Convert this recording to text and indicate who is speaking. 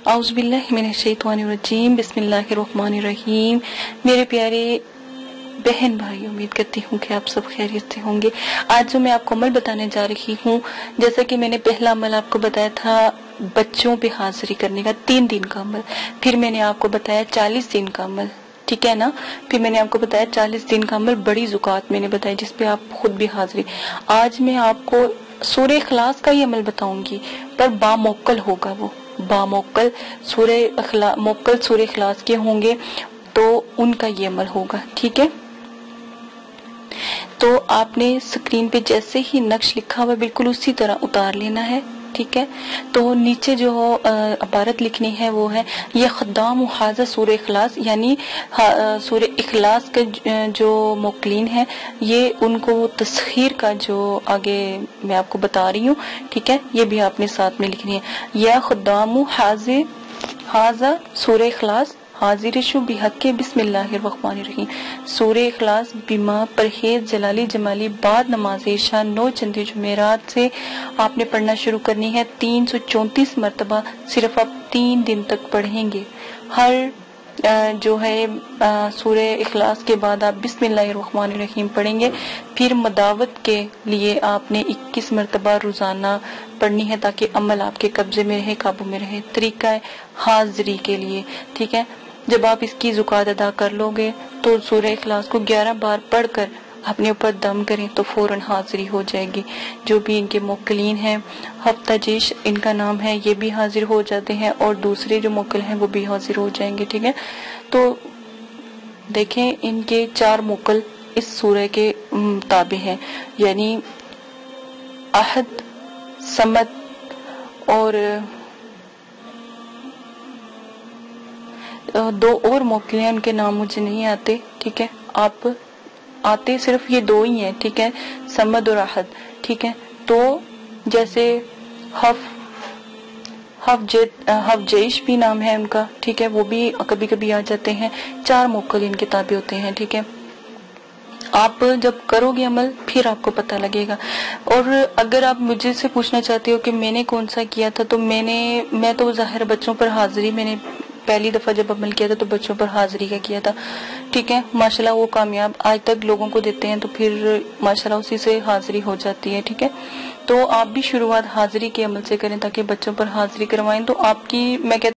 Speaker 1: आऊज़ु बिल्लाहि मिनश्शैतानिर्रजीम बिस्मिल्लाहिर्रहमानिर्रहीम। मेरे प्यारे बहन भाई, उम्मीद करती हूँ कि आप सब खैरियत से होंगे। आज जो मैं आपको अमल बताने जा रही हूँ, जैसा कि मैंने पहला अमल आपको बताया था बच्चों पे हाजिरी करने का 3 दिन का अमल, फिर मैंने आपको बताया 40 दिन का अमल, ठीक है ना। फिर मैंने आपको बताया 40 दिन का अमल बड़ी ज़ुकात मैंने बताई जिसपे आप खुद भी हाजिरी। आज मैं आपको सूरह इखलास का ही अमल बताऊंगी, पर बामौक्कल होगा, वो बामौक्कल सूरह इखलास के होंगे तो उनका ये अमल होगा, ठीक है। तो आपने स्क्रीन पे जैसे ही नक्श लिखा हुआ बिल्कुल उसी तरह उतार लेना है, ठीक है। तो नीचे जो इबारत लिखनी है वो है ये खद्दाम हाज़ा सूरह इखलास, यानी सूरह इखलास के जो मोकलीन है ये उनको तस्खीर का जो आगे मैं आपको बता रही हूँ, ठीक है, ये भी आपने साथ में लिखनी है। या खद्दाम हाज़ा सूरह इखलास हाजिर शु बिहक़्क़ि बिस्मिल्लाहिर्रहमानिर्रहीम। सूरह इखलास बिमा परहेज जलाली जमाली बाद नमाज इशा 9 चंदी जुमेरात से आपने पढ़ना शुरू करनी है। 334 मरतबा सिर्फ आप 3 दिन तक पढ़ेंगे। हर जो है सूरह इखलास के बाद आप बिस्मिल्लाहिर्रहमानिर्रहीम पढ़ेंगे। फिर मदावत के लिए आपने 21 मरतबा रोजाना पढ़नी है ताकि अमल आपके कब्जे में रहे, काबू में रहे। तरीका हाजिरी के लिए, ठीक है, जब आप इसकी ज़ुकात अदा कर लोगे तो सूरह इखलास को 11 बार पढ़कर अपने ऊपर दम करें तो फौरन हाजिरी हो जाएगी। जो भी इनके मोक्कलीन हैं, हफ्ताजीश इनका नाम है, ये भी हाजिर हो जाते हैं और दूसरे जो मोक्कल हैं वो भी हाजिर हो जाएंगे, ठीक है। तो देखें इनके 4 मोक्कल इस सूरह के ताबे हैं, यानी अहद, समद और 2 और मोक्कल हैं, उनके नाम मुझे नहीं आते, ठीक है। आप आते सिर्फ ये 2 ही हैं, ठीक है, समद और अहद, ठीक है। तो जैसे हफजेश भी नाम है उनका, ठीक है, वो भी कभी कभी आ जाते हैं। 4 मोक्कल इनके ताबे होते हैं, ठीक है। आप जब करोगे अमल फिर आपको पता लगेगा। और अगर आप मुझे से पूछना चाहते हो कि मैंने कौन सा किया था, तो मैं तो ज़ाहिर बच्चों पर हाजिरी, मैंने पहली दफा जब अमल किया था तो बच्चों पर हाजिरी का किया था, ठीक है। माशाल्लाह वो कामयाब आज तक लोगों को देते हैं, तो फिर माशाल्लाह उसी से हाजिरी हो जाती है, ठीक है। तो आप भी शुरुआत हाजिरी के अमल से करें ताकि बच्चों पर हाजिरी करवाएं। तो आपकी मैं कहती